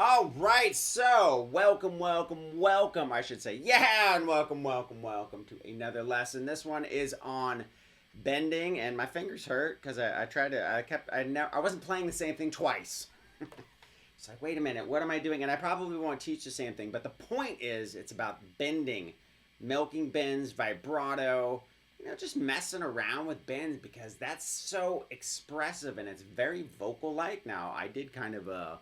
All right, so welcome, I should say. Yeah, and welcome to another lesson. This one is on bending, and my fingers hurt because I wasn't playing the same thing twice. It's like, wait a minute, what am I doing? And I probably won't teach the same thing, but the point is it's about bending, milking bends, vibrato, just messing around with bends because that's so expressive and it's very vocal-like. Now, I did kind of a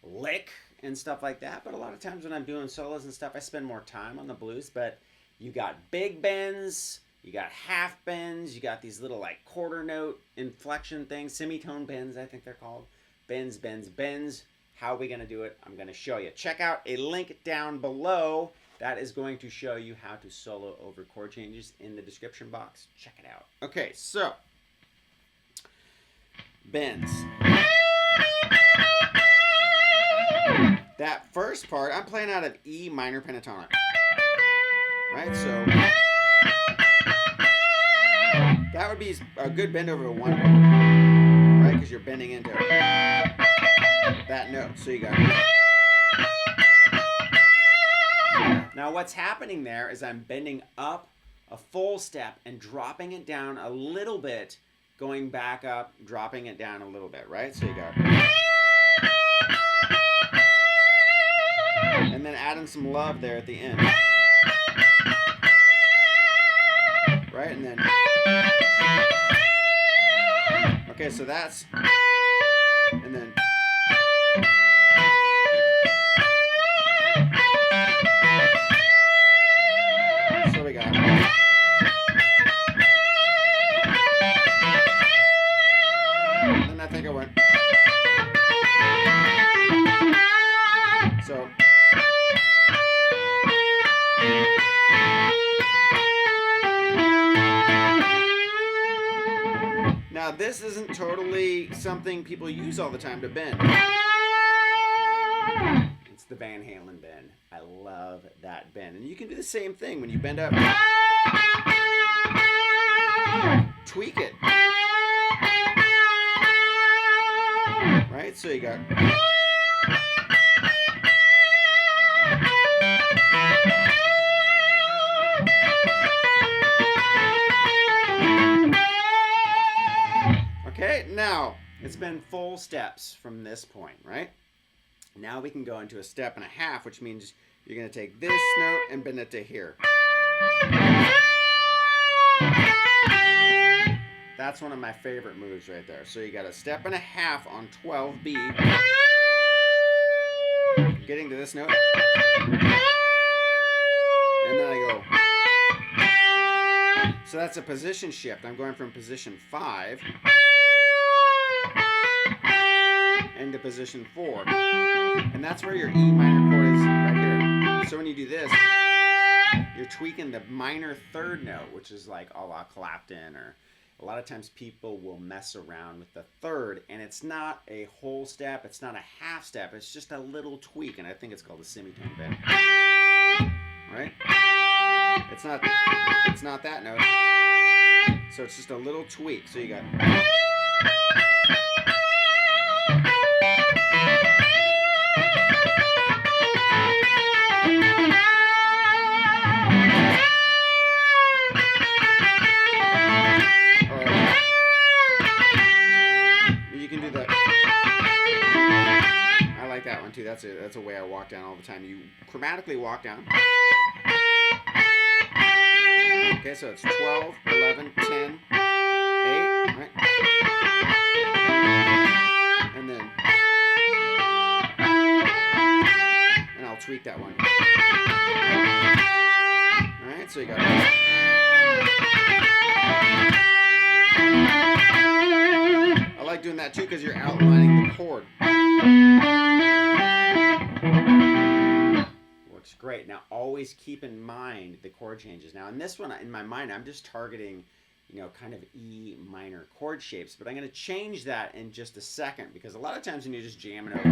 lick and stuff like that, but a lot of times when I'm doing solos and stuff, I spend more time on the blues. But you got big bends, you got half bends, you got these little like quarter note inflection things, semitone bends, I think they're called. Bends. How are we going to do it? I'm going to show you. Check out a link down below that is going to show you how to solo over chord changes in the description box. Check it out. Okay, so bends. That first part, I'm playing out of E minor pentatonic, right? So that would be a good bend over a one chord, right? Because you're bending into that note. So you got. Now what's happening there is I'm bending up a full step and dropping it down a little bit, going back up, dropping it down a little bit, right? So you got. And then adding some love there at the end. Right? And then. Okay, so that's. And then. So we got. And then I think I went. So. Now this isn't totally something people use all the time to bend. It's the Van Halen bend. I love that bend. And you can do the same thing when you bend up. Tweak it. Right? So you got. Okay, now it's been full steps from this point, right? Now we can go into a step and a half, which means you're going to take this note and bend it to here. That's one of my favorite moves right there. So you got a step and a half on 12B. Getting to this note. And then I go. So that's a position shift. I'm going from position 5 into position 4. And that's where your E minor chord is right here. So when you do this, you're tweaking the minor third note, which is like a la Clapton, or a lot of times people will mess around with the third, and it's not a whole step, it's not a half step, it's just a little tweak, and I think it's called a semitone bend. Right? It's not that note. So it's just a little tweak. So you got. You can do that. I like that one too. That's a way I walk down all the time. You chromatically walk down. Okay, so it's 12, 11, 10, 8, right? And then, and I'll tweak that one. All right, so you got. I like doing that too because you're outlining the chord. Works great. Now, always keep in mind the chord changes. Now, in this one, in my mind, I'm just targeting, you know, kind of E minor chord shapes. But I'm going to change that in just a second, because a lot of times when you're just jamming over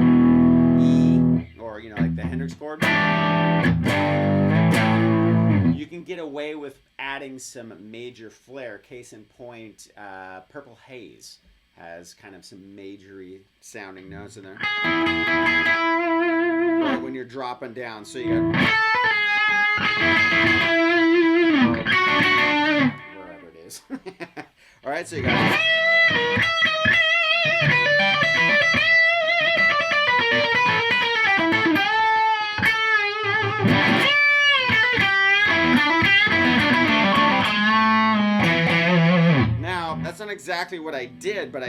E, or, you know, like the Hendrix chord, you can get away with adding some major flair. Case in point, Purple Haze has kind of some majory sounding notes in there. Right when you're dropping down. So you got wherever it is. All right, so you got that's not exactly what I did, but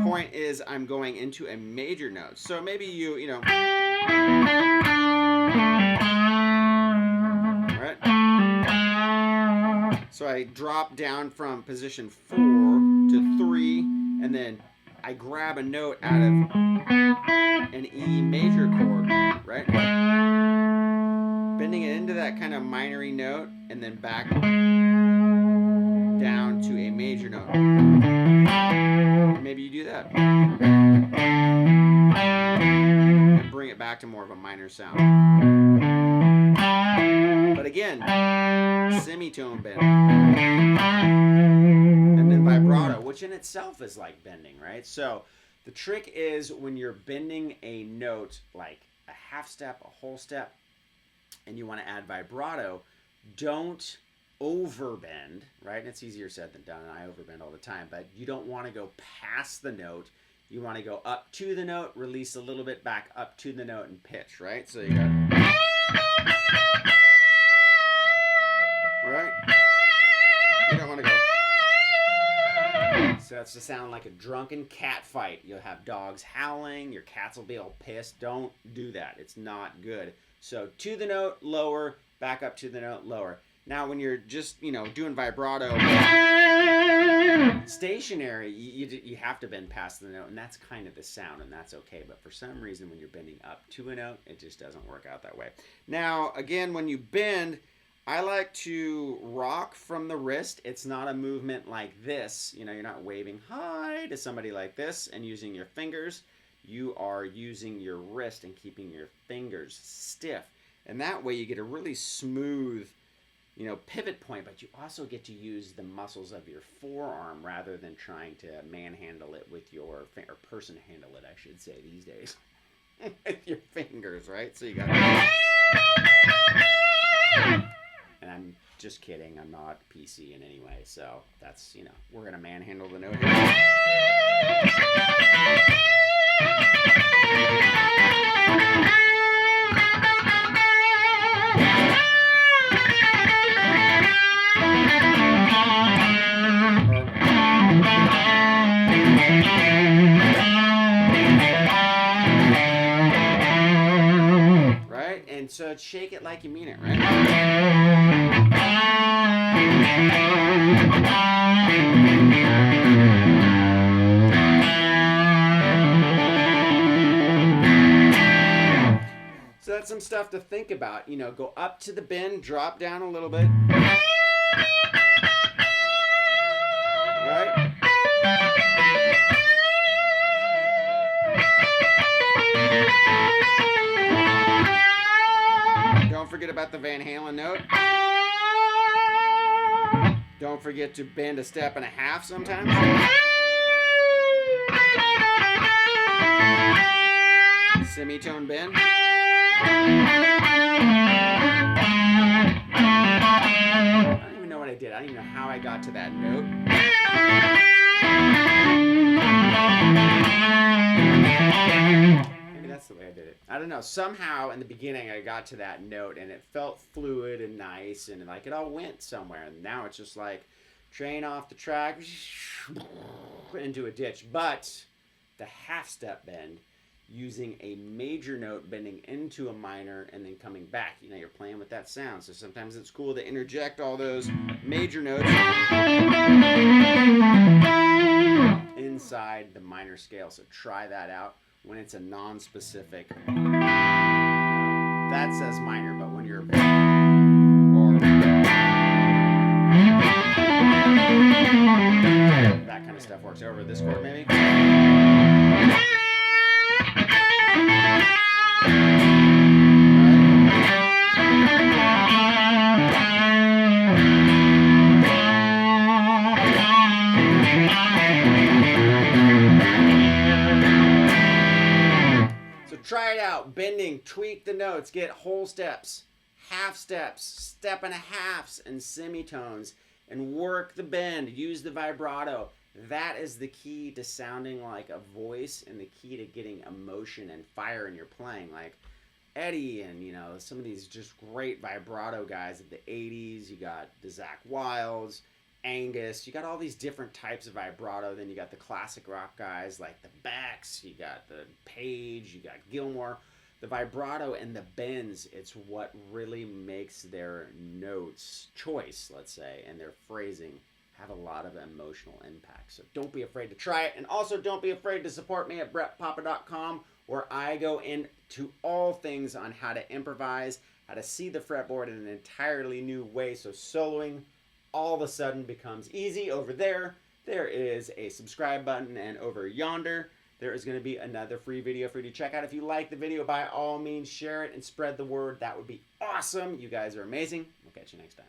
point is I'm going into a major note. So maybe you know, right? So I drop down from position 4 to 3, and then I grab a note out of an E major chord, right? Bending it into that kind of minor-y note, and then back down to a major note. Maybe you do that. And bring it back to more of a minor sound. But again, semitone bend. And then vibrato, which in itself is like bending, right? So the trick is when you're bending a note, like a half step, a whole step, and you want to add vibrato, don't overbend, right? And it's easier said than done, and I overbend all the time, but you don't want to go past the note. You want to go up to the note, release a little bit, back up to the note, and pitch, right? So you got, right? You don't want to go. So that's to sound like a drunken cat fight. You'll have dogs howling, your cats will be all pissed. Don't do that. It's not good. So to the note, lower, back up to the note, lower. Now, when you're just, you know, doing vibrato, stationary, you have to bend past the note, and that's kind of the sound, and that's okay. But for some reason, when you're bending up to a note, it just doesn't work out that way. Now, again, when you bend, I like to rock from the wrist. It's not a movement like this. You know, you're not waving hi to somebody like this and using your fingers. You are using your wrist and keeping your fingers stiff. And that way you get a really smooth, you know, pivot point, but you also get to use the muscles of your forearm rather than trying to manhandle it with your, or person handle it, I should say, these days. With your fingers, right? So you got and I'm just kidding, I'm not PC in any way, so that's, you know, we're going to manhandle the note here. Right? And so shake it like you mean it, right? So that's some stuff to think about. You know, go up to the bend, drop down a little bit. Right? Don't forget about the Van Halen note. Don't forget to bend a step and a half sometimes. Semitone bend. I don't even know what I did. I don't even know how I got to that note. Maybe that's the way I did it. I don't know. Somehow in the beginning I got to that note and it felt fluid and nice and like it all went somewhere. And now it's just like train off the track into a ditch. But the half step bend, using a major note, bending into a minor, and then coming back. You know, you're playing with that sound. So sometimes it's cool to interject all those major notes inside the minor scale. So try that out when it's a non-specific that says minor, but when you're or that kind of stuff works. Over this chord, maybe. Try it out. Bending, tweak the notes, get whole steps, half steps, step and a halves, and semitones, and work the bend. Use the vibrato. That is the key to sounding like a voice and the key to getting emotion and fire in your playing. Like Eddie and, you know, some of these just great vibrato guys of the 80s. You got the Zakk Wyldes, Angus. You got all these different types of vibrato. Then you got the classic rock guys like the Becks. You got the Page. You got Gilmore. The vibrato and the bends, it's what really makes their notes choice, let's say, and their phrasing have a lot of emotional impact. So don't be afraid to try it. And also don't be afraid to support me at brettpapa.com, where I go into all things on how to improvise, how to see the fretboard in an entirely new way. So soloing all of a sudden becomes easy. Over there is a subscribe button, and over yonder there is going to be another free video for you to check out. If you like the video, by all means share it and spread the word. That would be awesome. You guys are amazing. We'll catch you next time.